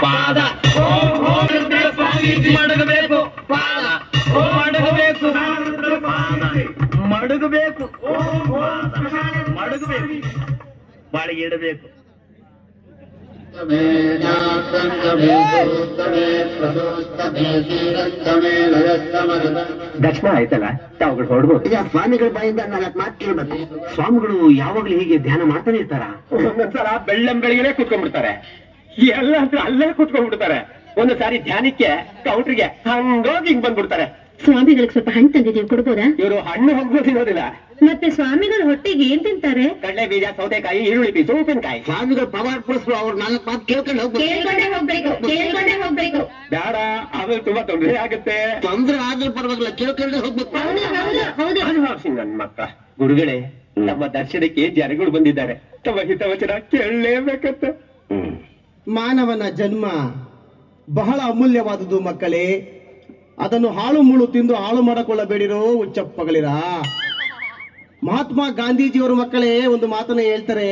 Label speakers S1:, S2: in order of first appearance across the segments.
S1: ಪಾದ ಮಡಗಬೇಕು ಪಾದ ಮಡಗಬೇಕು ಮಡಗಬೇಕು ಮಡಗಬೇಕು ಬಾಳಿಗೆ ಇಡಬೇಕು. ದಕ್ಷಿಣ ಆಯ್ತಲ್ಲ, ತಾವುಗಳು ಹೊರಡ್ಬೋದು.
S2: ಈಗ ಸ್ವಾಮಿಗಳ ಬಾಯಿಂದ 4 ಮಾತು ಕೇಳ್ಬೇಕು.
S1: ಸ್ವಾಮಿಗಳು ಯಾವಾಗ್ಲೂ ಹೀಗೆ ಧ್ಯಾನ ಮಾಡ್ತಾನೆ ಇರ್ತಾರ? ಒಂದೊಂದ್ಸಲ ಬೆಳ್ಳಂಬೆಳಿಗ್ಗೆ ಕೂತ್ಕೊಂಡ್ಬಿಡ್ತಾರೆ, ಎಲ್ಲ ಅಲ್ಲೇ ಕೂತ್ಕೊಂಡ್ಬಿಡ್ತಾರೆ. ಒಂದು ಸಾರಿ ಧ್ಯಾನಕ್ಕೆ ಕೌಟ್ರಿಗೆ ಹಂಗೋಗಿ ಹಿಂಗ್ ಬಂದ್ಬಿಡ್ತಾರೆ.
S3: ಸ್ವಾಮಿಗಳಿಗೆ ಸ್ವಲ್ಪ ಹಣ್ಣು ತಂದಿದ್ದೀವಿ, ಕೊಡ್ಬೋದಾ?
S1: ಇವರು ಹಣ್ಣು ಹೋಗ್ಬೋದು ತಿನ್ನೋದಿಲ್ಲ.
S3: ಮತ್ತೆ ಸ್ವಾಮಿಗಳ ಹೊಟ್ಟೆಗೆ ಏನ್ ತಿಂತಾರೆ?
S1: ಕಡಲೆ ಬೀಜ, ಸೌತೆಕಾಯಿ, ಈರುಳ್ಳಿ ಬೀಜ, ಉಪ್ಪಿನಕಾಯಿ.
S2: ಸ್ವಾಮಿಗಳು ಪವಾಡ ಪಡಿಸ್ರು, ಅವ್ರ 4 ಮಾತು ಕೇಳ್ಕೊಂಡು
S3: ಹೋಗ್ಬೇಕು.
S1: ಬೇಡ, ಆಮೇಲೆ ತುಂಬಾ ತೊಂದರೆ ಆಗುತ್ತೆ.
S2: ತೊಂದ್ರೆ ಆದ್ರೂ ಪರವಾಗಿಲ್ಲ, ಕೇಳ್ಕೊಂಡೆ ಹೋಗ್ಬೇಕು.
S1: ನನ್ನ ಮಕ್ಕ ಗುರುಗಳೇ, ನಮ್ಮ ದರ್ಶನಕ್ಕೆ ಜನಗಳು ಬಂದಿದ್ದಾರೆ, ತಮ್ಮ ಹಿತವಚನ ಕೇಳಲೇಬೇಕಂತ.
S4: ಮಾನವನ ಜನ್ಮ ಬಹಳ ಅಮೂಲ್ಯವಾದುದು ಮಕ್ಕಳೇ. ಅದನ್ನು ಹಾಳು ಮುಳು ತಿಂದು ಹಾಳು ಮಾಡಿಕೊಳ್ಳಬೇಡಿರೋ ಹುಚ್ಚಪ್ಪಗಳಿರ. ಮಹಾತ್ಮ ಗಾಂಧೀಜಿಯವರು ಮಕ್ಕಳೇ ಒಂದು ಮಾತನ್ನ ಹೇಳ್ತಾರೆ,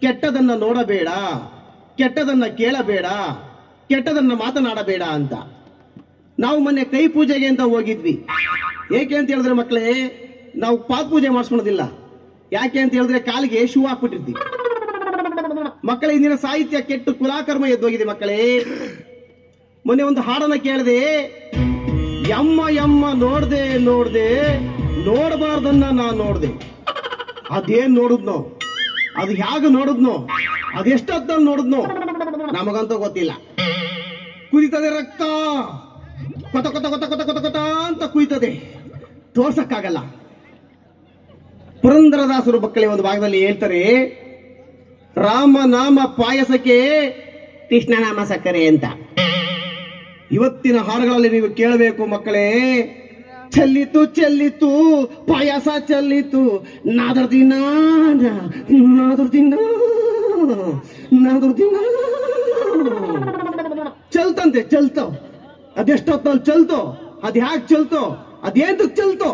S4: ಕೆಟ್ಟದನ್ನ ನೋಡಬೇಡ, ಕೆಟ್ಟದನ್ನ ಕೇಳಬೇಡ, ಕೆಟ್ಟದನ್ನ ಮಾತನಾಡಬೇಡ ಅಂತ. ನಾವು ಮೊನ್ನೆ ಕೈ ಪೂಜೆಗೆ ಅಂತ ಹೋಗಿದ್ವಿ. ಏಕೆ ಅಂತ ಹೇಳಿದ್ರೆ ಮಕ್ಕಳೇ, ನಾವು ಪಾದ ಪೂಜೆ ಮಾಡಿಸ್ಕೊಳೋದಿಲ್ಲ. ಯಾಕೆ ಅಂತ ಹೇಳಿದ್ರೆ ಕಾಲಿಗೆ ಶೂ ಹಾಕ್ಬಿಟ್ಟಿರ್ತೀವಿ. ಮಕ್ಕಳೇ, ಇಂದಿನ ಸಾಹಿತ್ಯ ಕೆಟ್ಟು ಕುಲಾಕರ್ಮ ಎದ್ದೋಗಿದೆ ಮಕ್ಕಳೇ. ಮೊನ್ನೆ ಒಂದು ಹಾಡನ್ನ ಕೇಳಿದೆ, ಯಮ್ಮ ಯಮ್ಮ ನೋಡ್ದೆ ನೋಡಬಾರ್ದನ್ನ ನಾನ್ ನೋಡ್ದೆ. ಅದೇನ್ ನೋಡುದ್ನೋ, ಅದು ಹೇಗೆ ನೋಡುದ್ನೋ, ಅದೆಷ್ಟೊತ್ತಲ್ಲಿ ನೋಡುದ್ನೋ ನಮಗಂತೂ ಗೊತ್ತಿಲ್ಲ. ಕುದಿತದೆ ರಕ್ತ, ಕೊತ ಕೊತ ಕೊತ ಕೊತ ಕೊತ ಕೊತ ಅಂತ ಕುಯ್ತದೆ, ತೋರ್ಸಕ್ಕಾಗಲ್ಲ. ಪುರಂದರದಾಸರು ಮಕ್ಕಳೇ ಒಂದು ಭಾಗದಲ್ಲಿ ಹೇಳ್ತಾರೆ, ರಾಮನಾಮ ಪಾಯಸಕ್ಕೆ ಕೃಷ್ಣನಾಮ ಸಕ್ಕರೆ ಅಂತ. ಇವತ್ತಿನ ಹಾಡುಗಳಲ್ಲಿ ನೀವು ಕೇಳಬೇಕು ಮಕ್ಕಳೇ, ಚೆಲ್ಲಿತು ಚೆಲ್ಲಿತು ಪಾಯಸ ಚೆಲ್ಲಿತು, ನಾದರ್ದಿನ ಚಲ್ತಂತೆ ಚಲ್ತೋ, ಅದೆಷ್ಟೊತ್ತಲ್ಲಿ ಚಲ್ತೋ, ಅದ್ ಹ್ಯಾಕ್ ಚಲ್ತೋ, ಅದೇಂತಕ್ ಚಲ್ತೋ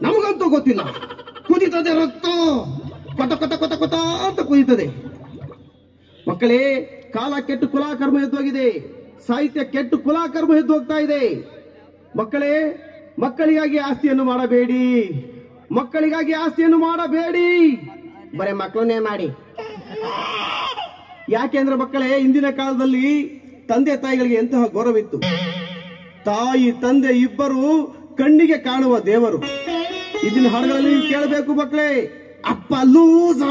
S4: ನಮಗಂತೂ ಗೊತ್ತಿಲ್ಲ. ಕುದಿತದೆ ರಕ್ತ, ಕೊತ ಕೊತ ಕೊತ ಕೊತ ಅಂತ ಕುದಿತದೆ. ಮಕ್ಕಳೇ, ಕಾಲ ಕೆಟ್ಟು ಕುಲಾಕರ್ಮ ಎದ್ದೋಗಿದೆ, ಸಾಹಿತ್ಯ ಕೆಟ್ಟು ಕುಲಾಕರ್ಮ ಎದ್ದು ಹೋಗ್ತಾ ಇದೆ. ಮಕ್ಕಳೇ, ಮಕ್ಕಳಿಗಾಗಿ ಆಸ್ತಿಯನ್ನು ಮಾಡಬೇಡಿ, ಮಕ್ಕಳಿಗಾಗಿ ಆಸ್ತಿಯನ್ನು ಮಾಡಬೇಡಿ, ಬರೇ ಮಕ್ಕಳನ್ನೇ ಮಾಡಿ. ಯಾಕೆಂದ್ರೆ ಮಕ್ಕಳೇ, ಇಂದಿನ ಕಾಲದಲ್ಲಿ ತಂದೆ ತಾಯಿಗಳಿಗೆ ಎಂತಹ ಗೌರವಿತ್ತು. ತಾಯಿ ತಂದೆ ಇಬ್ಬರು ಕಣ್ಣಿಗೆ ಕಾಣುವ ದೇವರು. ಇದನ್ನ ಹಾಡುಗಳಲ್ಲಿ ನೀವು ಕೇಳಬೇಕು ಮಕ್ಕಳೇ. ಅಪ್ಪ ಲೂಸ,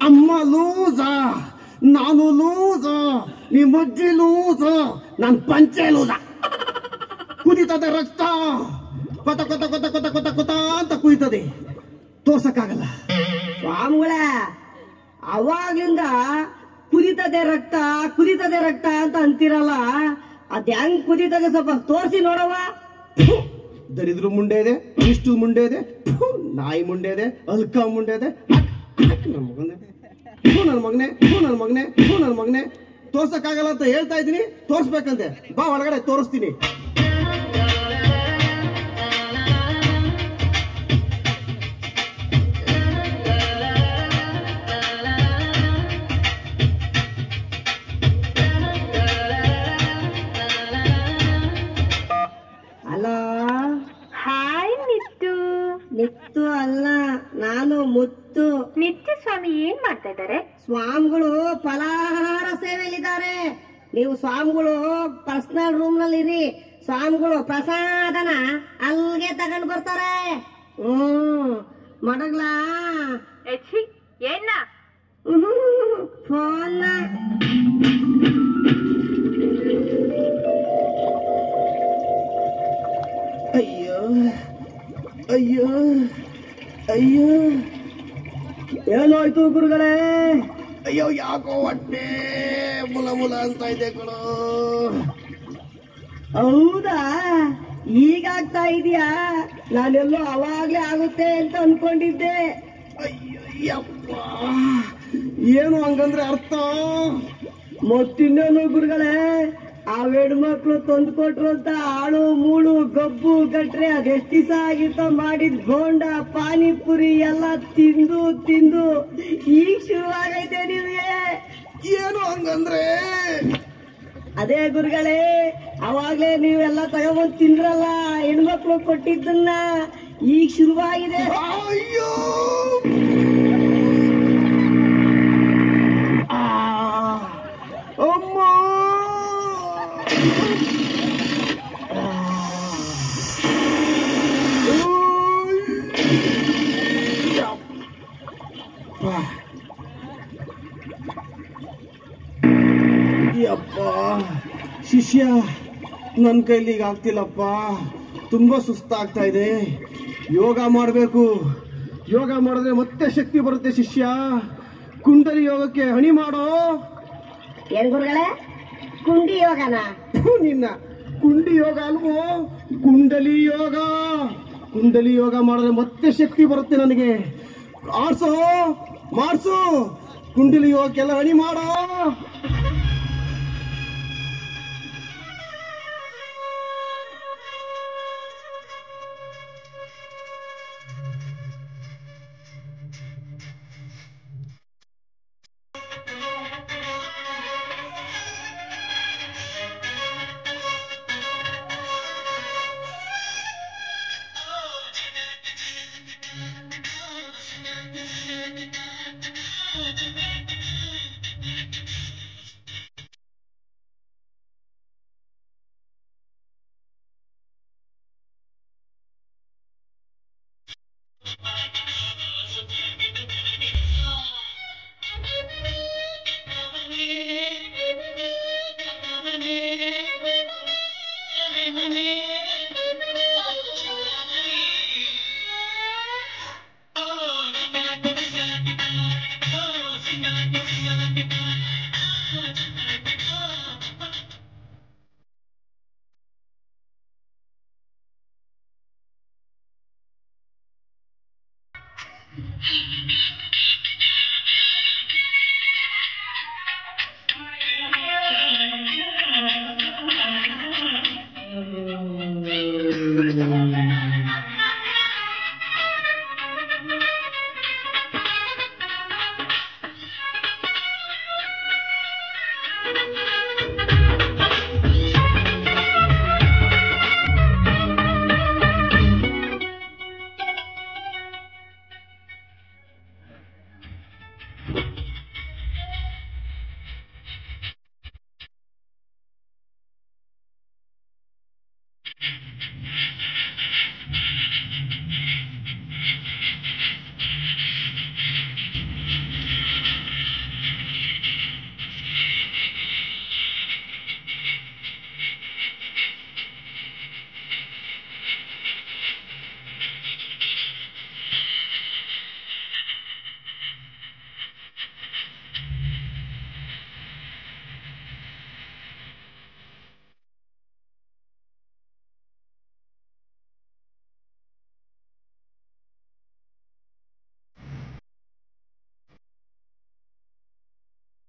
S4: ಅಮ್ಮ ಲೂಸ, ನಾನು ಲೂಸ, ನಿಮ್ಮ ಅಜ್ಜಿ ಲೂಸ, ನಾನು ಪಂಚೆ ಲೂಸ. ಕುದಿತದೆ ರಕ್ತ, ಕೊತ ಕೊತ ಕೊತ ಕೊತ ಕೊತ ಕೊತ ಅಂತ ಕುಯ್ತದೆ, ತೋರ್ಸಕ್ಕಾಗಲ್ಲ.
S5: ಸ್ವಾಮಿಗಳ ಅವಾಗ್ಲಿಂದ ಕುದಿತದೆ ರಕ್ತ ಅಂತ ಅಂತಿರಲ್ಲ, ಅದ್ ಹೆಂಗ್ ಕುದಿತದೆ ಸ್ವಲ್ಪ ತೋರಿಸಿ ನೋಡವ.
S4: ದರಿದ್ರ ಮುಂಡೆ ಇದೆ, ಇಷ್ಟು ಮುಂಡೆ ಇದೆ, ನಾಯಿ ಮುಂಡೆ ಇದೆ, ಅಲ್ಕ ಮುಂಡೆ ಇದೆ. ನನ್ನ ಮಗನೇ ತೋರ್ಸಕ್ಕಾಗಲ್ಲ ಅಂತ ಹೇಳ್ತಾ ಇದ್ದೀನಿ, ತೋರ್ಸ್ಬೇಕಂತೆ. ಬಾ ಒಳಗಡೆ ತೋರಿಸ್ತೀನಿ.
S5: Hello,
S3: hi ನಿತ್ತು.
S5: ನಿತ್ತು ಅಲ್ಲ, ನಾನು ಮುತ್ತು.
S3: ನಿತ್ಯ ಸ್ವಾಮಿ ಏನ್ ಮಾಡ್ತಾ ಇದ್ದಾರೆ?
S5: ಸ್ವಾಮಿಗಳು ಫಲಾಹಾರ ಸೇವೆಯಲ್ಲಿದ್ದಾರೆ. ನೀವು ಸ್ವಾಮಿಗಳು ಪರ್ಸನಲ್ ರೂಮ್ ನಲ್ಲಿ ಇರಿ. ಸ್ವಾಮಿಗಳು ಪ್ರಸಾದನ ಅಲ್ಲಿಗೆ ತಗೊಂಡು ಬರ್ತಾರೆ. ಮಡಗ್ಲಾ
S3: ಏನ
S5: ಫೋನ್
S4: ಅಯ್ಯೋ ಅಯ್ಯೋ ಅಯ್ಯೋ,
S5: ಏನಾಯ್ತು ಗುರುಗಳೇ?
S4: ಅಯ್ಯೋ ಯಾಕೋ ಹೊಟ್ಟೆ ಮುಲ ಮುಲ ಅಂತ ಇದೆ ಕಣೋ.
S5: ಹೌದಾ, ಈಗಾಗ್ತಾ ಇದೆಯಾ? ನಾನೆಲ್ಲೋ ಅವಾಗ್ಲೇ ಆಗುತ್ತೆ ಅಂತ ಅನ್ಕೊಂಡಿದ್ದೆ.
S4: ಅಯ್ಯಪ್ಪ, ಏನು ಹಂಗಂದ್ರೆ ಅರ್ಥ?
S5: ಮತ್ತಿನ್ನೇನು ಗುರುಗಳೇ, ಆ ಹೆಣ್ಮಕ್ಳು ತಂದು ಕೊಟ್ರು ಅಂತ ಆಳು ಮೂಳು ಗಬ್ಬು ಗಟ್ರೆ ಅದೆಷ್ಟು ದಿವಸ ಆಗಿತ್ತೋ ಮಾಡಿದ್ ಬೋಂಡ ಪಾನಿಪುರಿ ಎಲ್ಲ ತಿಂದು ತಿಂದು ಈಗ ಶುರುವಾಗೈತೆ ನಿಮ್ಗೆ.
S4: ಏನು ಹಂಗಂದ್ರೆ?
S5: ಅದೇ ಗುರುಗಳೇ, ಅವಾಗ್ಲೇ ನೀವೆಲ್ಲ ತಗೊಂಬಂದ್ ತಿಂದ್ರಲ್ಲ ಹೆಣ್ಮಕ್ಳು ಕೊಟ್ಟಿದ್ದನ್ನ, ಈಗ ಶುರುವಾಗಿದೆ.
S4: ಅಯ್ಯೋ ಅಮ್ಮ ಯಪ್ಪ ಶಿಷ್ಯ, ನನ್ನ ಕೈಲಿ ಈಗ ಆಗ್ತಿಲ್ಲಪ್ಪ, ತುಂಬಾ ಸುಸ್ತಾಗ್ತಾ ಇದೆ. ಯೋಗ ಮಾಡಬೇಕು. ಯೋಗ ಮಾಡಿದ್ರೆ ಮತ್ತೆ ಶಕ್ತಿ ಬರುತ್ತೆ ಶಿಷ್ಯ. ಕುಂಡಲಿ ಯೋಗಕ್ಕೆ ಹಣಿ ಮಾಡೋ.
S5: ಏನ್ ಗುರುಗಳೇ, ಕುಂಡಿ ಯೋಗನ?
S4: ನಿನ್ನ ಕುಂಡಿ ಯೋಗ ಅಲ್ವೋ, ಕುಂಡಲಿ ಯೋಗ. ಕುಂಡಲಿ ಯೋಗ ಮಾಡಿದ್ರೆ ಮತ್ತೆ ಶಕ್ತಿ ಬರುತ್ತೆ ನನಗೆ. ಆಡ್ಸೋ, ಮಾಡ್ಸು, ಕುಂಡಲಿ ಯೋಗಕ್ಕೆಲ್ಲ ಹಣಿ ಮಾಡೋ.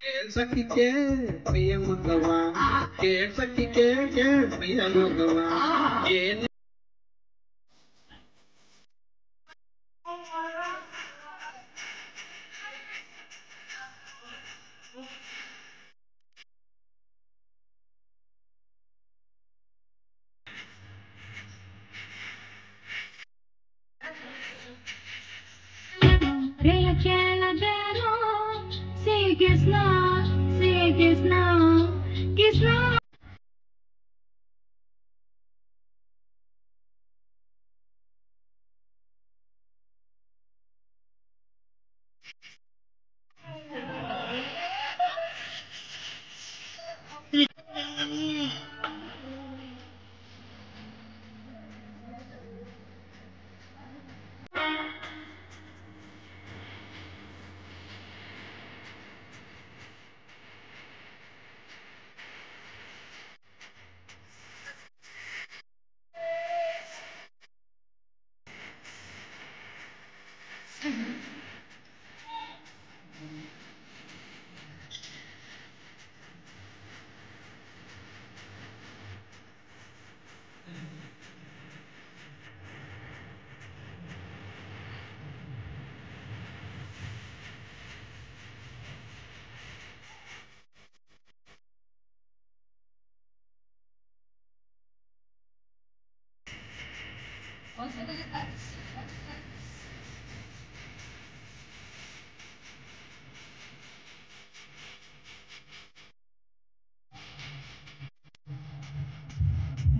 S6: ಕೇಳ್ಸಕ್ಕಿಕೆ ಪ್ರಿಯ ಮಗವ, ಕೇಳ್ಸಕ್ಕಿಕೆ ಪ್ರಿಯ ಮಗವ, ಏನು
S3: Krishna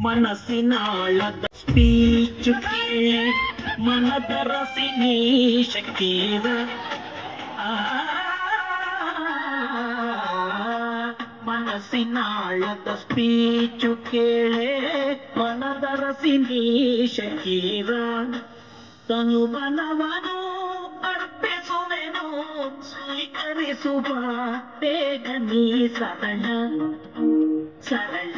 S7: ಮನಸ್ಸಿನಾಳದ ಸ್ಪೀಚ್ ಕೇಳಿ ಮನದ ರಸಿನಿ ಶಕೀರ ಮನಸ್ಸಿನಾಳದ ಸ್ಪೀಚು ಕೇಳೆ ಮನದ ರಸಿನಿ ಶಕೀರ ತನುಮನವನು ಅರ್ಪಿಸುವೆನು ಸ್ವೀಕರಿಸುವ ಬೇಗ ನೀ ಸರಳ ಸರಳ